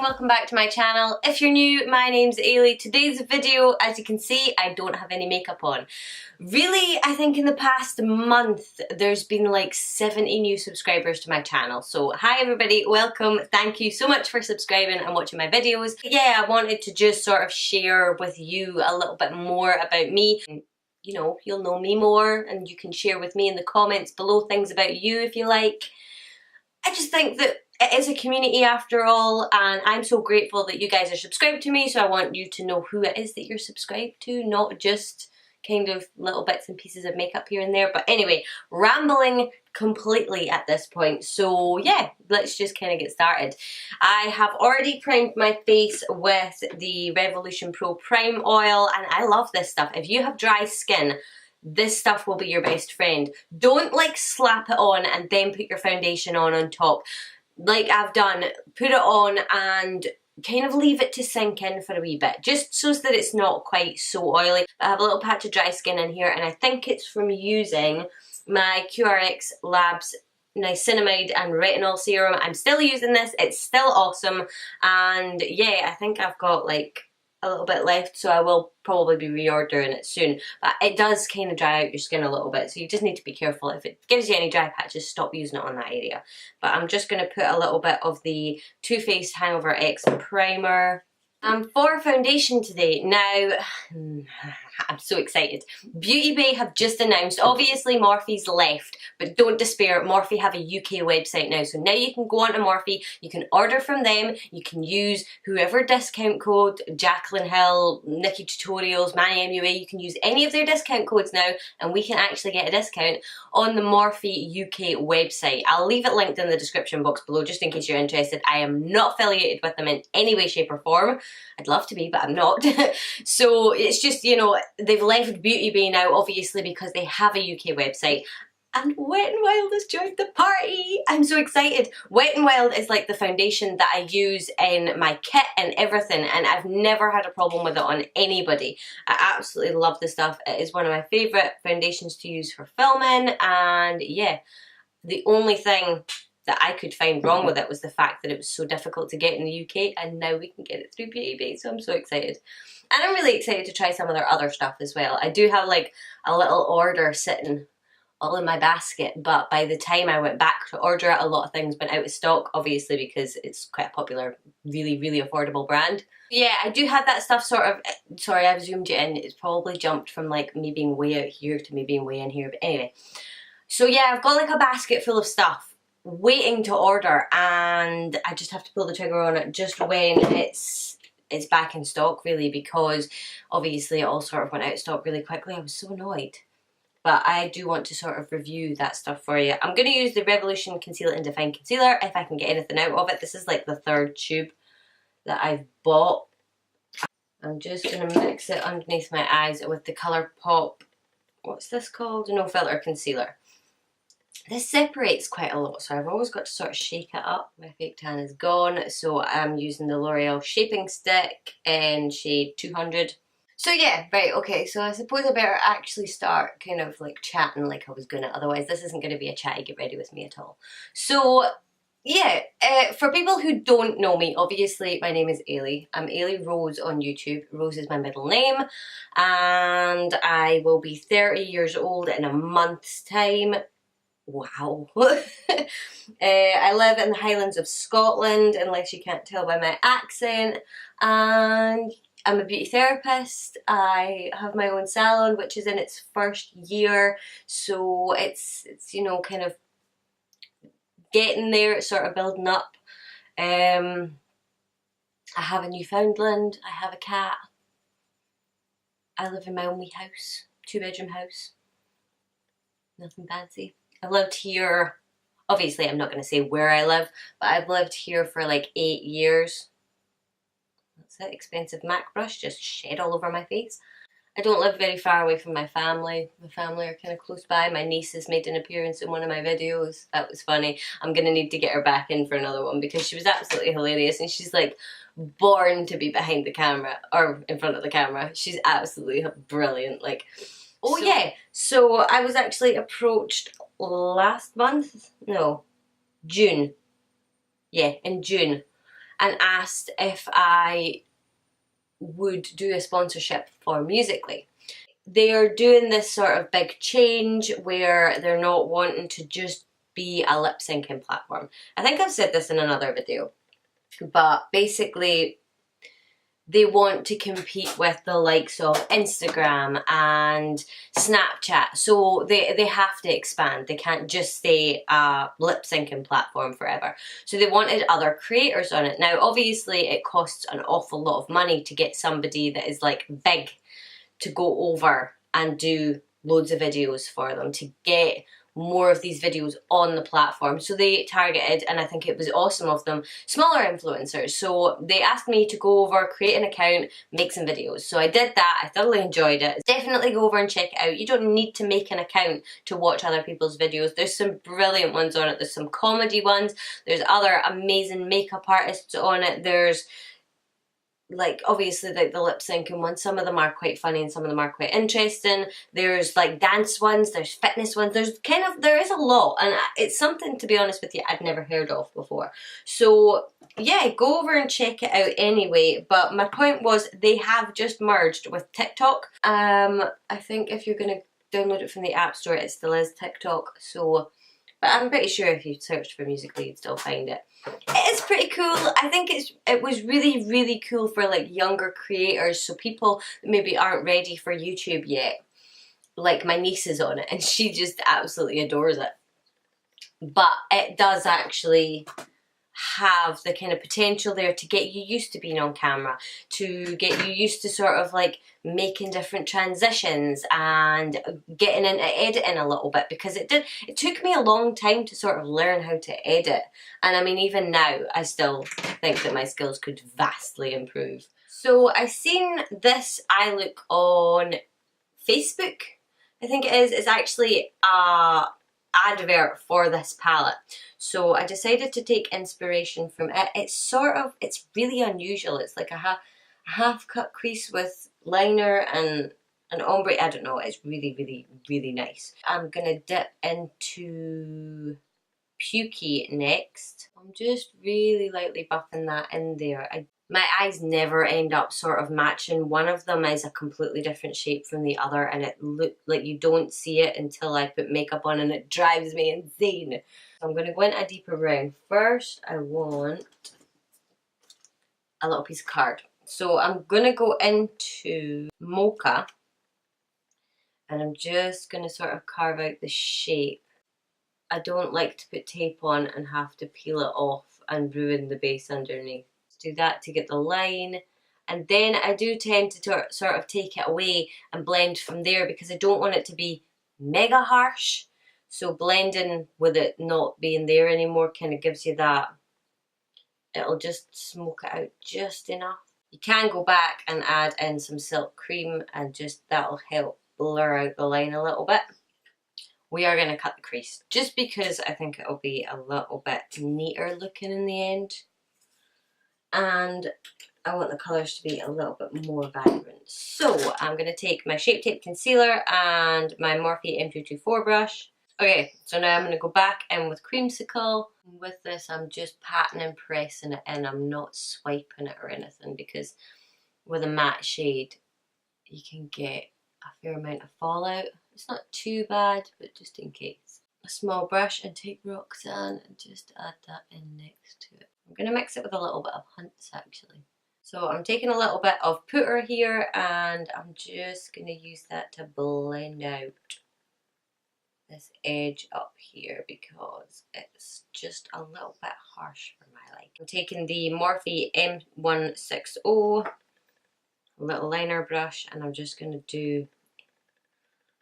welcome back to my channel. If you're new, my name's Ailey. Today's video, as you can see, I don't have any makeup on. Really, I think in the past month there's been like 70 new subscribers to my channel. So hi everybody, welcome. Thank you so much for subscribing and watching my videos. Yeah, I wanted to just sort of share with you a little bit more about me. You know, you'll know me more and you can share with me in the comments below things about you if you like. I just think that it is a community after all, and I'm so grateful that you guys are subscribed to me, so I want you to know who it is that you're subscribed to, not just kind of little bits and pieces of makeup here and there. But anyway, rambling completely at this point, so yeah, let's just kind of get started. I have already primed my face with the Revolution Pro Prime Oil, and I love this stuff. If you have dry skin, this stuff will be your best friend. Don't like slap it on and then put your foundation on top. Like I've done, put it on and kind of leave it to sink in for a wee bit, just so that it's not quite so oily. I have a little patch of dry skin in here, and I think it's from using my QRX Labs niacinamide and retinol serum. I'm still using this, it's still awesome, and yeah, I think I've got like a little bit left, so I will probably be reordering it soon. But it does kind of dry out your skin a little bit, so you just need to be careful. If it gives you any dry patches, stop using it on that area. But I'm just going to put a little bit of the Too Faced Hangover X primer. For foundation today, now, I'm so excited. Beauty Bay have just announced, obviously Morphe's left, but don't despair, Morphe have a UK website now. So now you can go onto Morphe, you can order from them, you can use whoever discount code, Jacqueline Hill, Nikki Tutorials, Manny MUA, you can use any of their discount codes now, and we can actually get a discount on the Morphe UK website. I'll leave it linked in the description box below, just in case you're interested. I am not affiliated with them in any way, shape or form. I'd love to be, but I'm not. So it's just, you know, they've left Beauty Bay now, obviously, because they have a UK website. And Wet n Wild has joined the party! I'm so excited. Wet n Wild is like the foundation that I use in my kit and everything, and I've never had a problem with it on anybody. I absolutely love the stuff. It is one of my favourite foundations to use for filming, and yeah, the only thing that I could find wrong with it was the fact that it was so difficult to get in the UK, and now we can get it through Beauty Bay, so I'm so excited. And I'm really excited to try some of their other stuff as well. I do have like a little order sitting all in my basket, but by the time I went back to order it, a lot of things went out of stock, obviously because it's quite a popular, really, really affordable brand. Yeah, I do have that stuff sort of, sorry, I've zoomed you in, it's probably jumped from like me being way out here to me being way in here, but anyway. So yeah, I've got like a basket full of stuff waiting to order, and I just have to pull the trigger on it just when it's back in stock, really, because obviously it all sort of went out of stock really quickly. I was so annoyed. But I do want to sort of review that stuff for you. I'm going to use the Revolution Conceal and Define Concealer if I can get anything out of it. This is like the third tube that I've bought. I'm just going to mix it underneath my eyes with the ColourPop, what's this called? No Filter Concealer. This separates quite a lot, so I've always got to sort of shake it up. My fake tan is gone, so I'm using the L'Oreal Shaping Stick in shade 200. So yeah, right, okay, so I suppose I better actually start kind of like chatting like I was gonna, otherwise this isn't gonna be a chatty get ready with me at all. So yeah, for people who don't know me, obviously my name is Ailey. I'm Ailey Rose on YouTube. Rose is my middle name, and I will be 30 years old in a month's time. Wow. I live in the Highlands of Scotland, unless you can't tell by my accent, and I'm a beauty therapist. I have my own salon, which is in its first year, so it's you know, kind of getting there, it's sort of building up. I have a Newfoundland, I have a cat, I live in my own wee house, 2-bedroom house, nothing fancy. I've lived here, obviously I'm not going to say where I live, but I've lived here for like 8 years. That's it, expensive MAC brush just shed all over my face. I don't live very far away from my family. My family are kind of close by. My niece has made an appearance in one of my videos. That was funny. I'm going to need to get her back in for another one because she was absolutely hilarious, and she's like born to be behind the camera, or in front of the camera. She's absolutely brilliant. Like, oh yeah, so I was actually approached last month, no, June, yeah, in June, and asked if I would do a sponsorship for Musical.ly. They are doing this sort of big change where they're not wanting to just be a lip syncing platform. I think I've said this in another video, but basically they want to compete with the likes of Instagram and Snapchat, so they have to expand. They can't just stay a lip syncing platform forever. So they wanted other creators on it. Now obviously it costs an awful lot of money to get somebody that is like big to go over and do loads of videos for them, to get more of these videos on the platform. So they targeted, and I think it was awesome of them, smaller influencers. So they asked me to go over, create an account, make some videos. So I did that. I thoroughly enjoyed it. Definitely go over and check it out. You don't need to make an account to watch other people's videos. There's some brilliant ones on it. There's some comedy ones. There's other amazing makeup artists on it. There's like obviously like the lip syncing ones, some of them are quite funny and some of them are quite interesting. There's like dance ones, there's fitness ones, there is a lot, and it's something, to be honest with you, I'd never heard of before. So yeah, go over and check it out anyway. But my point was, they have just merged with TikTok. I think if you're gonna download it from the App Store, it still is TikTok. So, but I'm pretty sure if you searched for Musical.ly you'd still find it. It is pretty cool. I think it was really, really cool for like younger creators, so people that maybe aren't ready for YouTube yet. Like my niece is on it and she just absolutely adores it. But it does actually have the kind of potential there to get you used to being on camera, to get you used to sort of like making different transitions and getting into editing a little bit, because it took me a long time to sort of learn how to edit, and I mean even now I still think that my skills could vastly improve. So I seen this eye look on Facebook, I think it is. It's actually a advert for this palette, so I decided to take inspiration from it. It's really unusual. It's like a half cut crease with liner and an ombre. I don't know, it's really, really, really nice. I'm gonna dip into Pukey next. I'm just really lightly buffing that in there. My eyes never end up sort of matching. One of them is a completely different shape from the other, and it look like you don't see it until I put makeup on, and it drives me insane. So I'm going to go into a deeper brown. First, I want a little piece of card. So I'm going to go into Mocha, and I'm just going to sort of carve out the shape. I don't like to put tape on and have to peel it off and ruin the base underneath. Do that to get the line, and then I do tend to sort of take it away and blend from there, because I don't want it to be mega harsh. So blending with it not being there anymore kind of gives you that, it'll just smoke it out just enough. You can go back and add in some silk cream, and just that'll help blur out the line a little bit. We are going to cut the crease just because I think it'll be a little bit neater looking in the end. And I want the colours to be a little bit more vibrant. So I'm going to take my Shape Tape Concealer and my Morphe M224 brush. Okay, so now I'm going to go back in with Creamsicle. With this I'm just patting and pressing it in. I'm not swiping it or anything, because with a matte shade you can get a fair amount of fallout. It's not too bad, but just in case. A small brush, and take Roxanne and just add that in next to it. I'm going to mix it with a little bit of Hunts actually. So I'm taking a little bit of Putter here, and I'm just going to use that to blend out this edge up here, because it's just a little bit harsh for my liking. I'm taking the Morphe M160 little liner brush, and I'm just going to do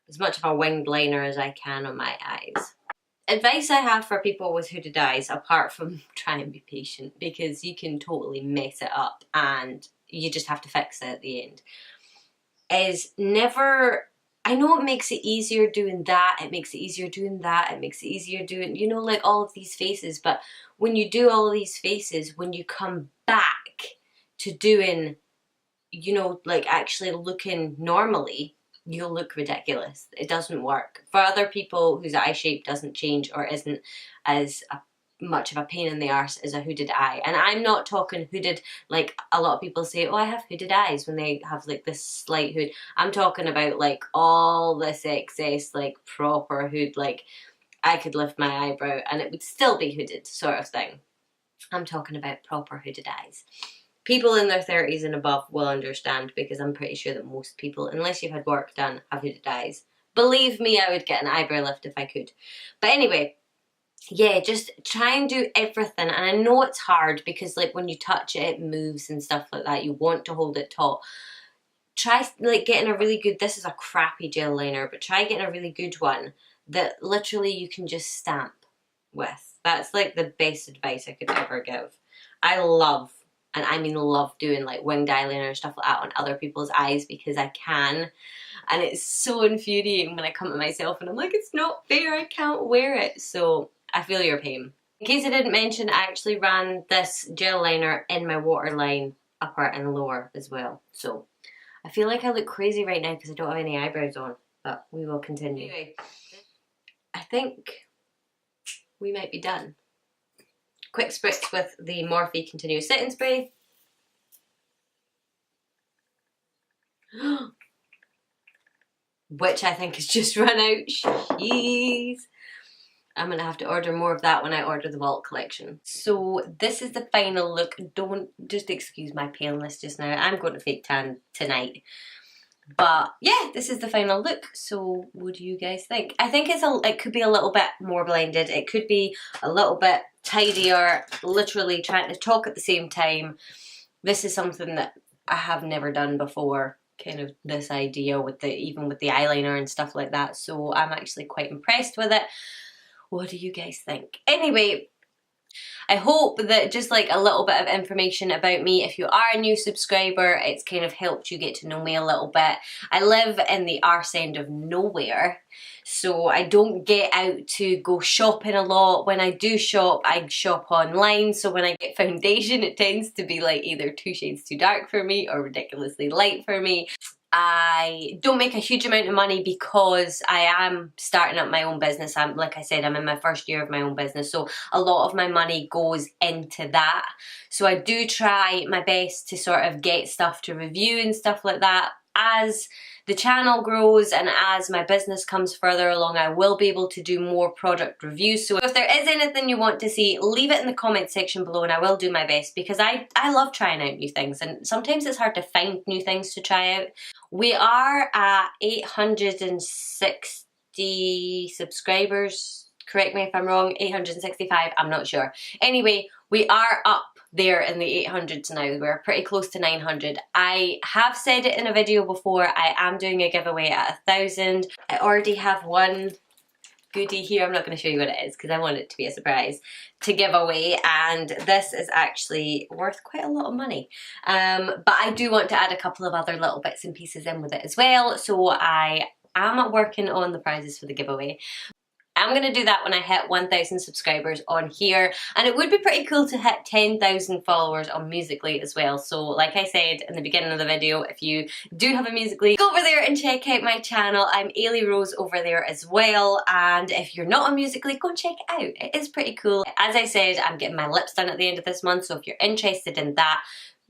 as much of a winged liner as I can on my eyes. Advice I have for people with hooded eyes, apart from try and be patient, because you can totally mess it up and you just have to fix it at the end, is never, I know it makes it easier doing that, it makes it easier doing that, it makes it easier doing, you know, like all of these faces, but when you do all of these faces, when you come back to doing, you know, like actually looking normally, you'll look ridiculous. It doesn't work. For other people whose eye shape doesn't change or isn't as much of a pain in the arse as a hooded eye. And I'm not talking hooded like a lot of people say, oh, I have hooded eyes, when they have like this slight hood. I'm talking about like all this excess, like proper hood, like I could lift my eyebrow and it would still be hooded sort of thing. I'm talking about proper hooded eyes. People in their 30s and above will understand, because I'm pretty sure that most people, unless you've had work done, have hooded eyes. Believe me, I would get an eyebrow lift if I could. But anyway, yeah, just try and do everything. And I know it's hard because like when you touch it, it moves and stuff like that. You want to hold it taut. Try like getting a really good, this is a crappy gel liner, but try getting a really good one that literally you can just stamp with. That's like the best advice I could ever give. I love, and I mean love, doing like winged eyeliner and stuff like that on other people's eyes because I can. And it's so infuriating when I come to myself and I'm like, it's not fair, I can't wear it. So I feel your pain. In case I didn't mention, I actually ran this gel liner in my waterline upper and lower as well. So I feel like I look crazy right now because I don't have any eyebrows on, but we will continue. Anyway, I think we might be done. Quick spritz with the Morphe Continuous Setting Spray. Which I think has just run out. Jeez. I'm going to have to order more of that when I order the Vault collection. So this is the final look. Don't just excuse my paleness just now. I'm going to fake tan tonight. But yeah, this is the final look. So what do you guys think? I think it could be a little bit more blended. It could be a little bit tidier, literally trying to talk at the same time. This is something that I have never done before, kind of this idea with even with the eyeliner and stuff like that. So I'm actually quite impressed with it. What do you guys think? Anyway, I hope that just like a little bit of information about me, if you are a new subscriber, it's kind of helped you get to know me a little bit. I live in the arse end of nowhere, so I don't get out to go shopping a lot. When I do shop, I shop online, so when I get foundation, it tends to be like either 2 shades too dark for me or ridiculously light for me. I don't make a huge amount of money because I am starting up my own business. Like I said, I'm in my first year of my own business, so a lot of my money goes into that. So I do try my best to sort of get stuff to review and stuff like that. As the channel grows and as my business comes further along, I will be able to do more product reviews. So if there is anything you want to see, leave it in the comment section below and I will do my best, because I love trying out new things and sometimes it's hard to find new things to try out. We are at 860 subscribers. Correct me if I'm wrong, 865, I'm not sure. Anyway, we are up there in the 800s now. We're pretty close to 900. I have said it in a video before, I am doing a giveaway at 1,000. I already have one goodie here. I'm not going to show you what it is because I want it to be a surprise to give away, and this is actually worth quite a lot of money. But I do want to add a couple of other little bits and pieces in with it as well, so I am working on the prizes for the giveaway. I'm going to do that when I hit 1,000 subscribers on here, and it would be pretty cool to hit 10,000 followers on Musical.ly as well. So like I said in the beginning of the video, if you do have a Musical.ly, go over there and check out my channel. I'm Aylierose over there as well, and if you're not on Musical.ly, go and check it out. It is pretty cool. As I said, I'm getting my lips done at the end of this month, so if you're interested in that,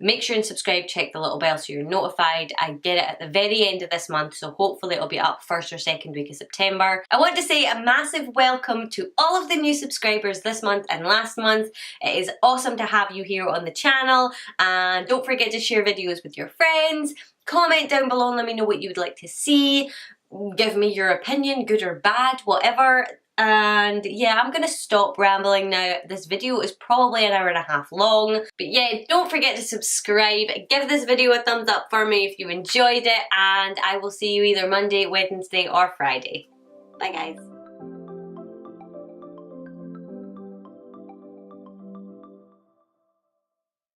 make sure and subscribe, check the little bell so you're notified. I get it at the very end of this month, so hopefully it'll be up first or second week of September. I want to say a massive welcome to all of the new subscribers this month and last month. It is awesome to have you here on the channel, and don't forget to share videos with your friends. Comment down below and let me know what you would like to see. Give me your opinion, good or bad, whatever. And yeah, I'm gonna stop rambling now. This video is probably an hour and a half long. But yeah, don't forget to subscribe. Give this video a thumbs up for me if you enjoyed it. And I will see you either Monday, Wednesday, or Friday. Bye guys.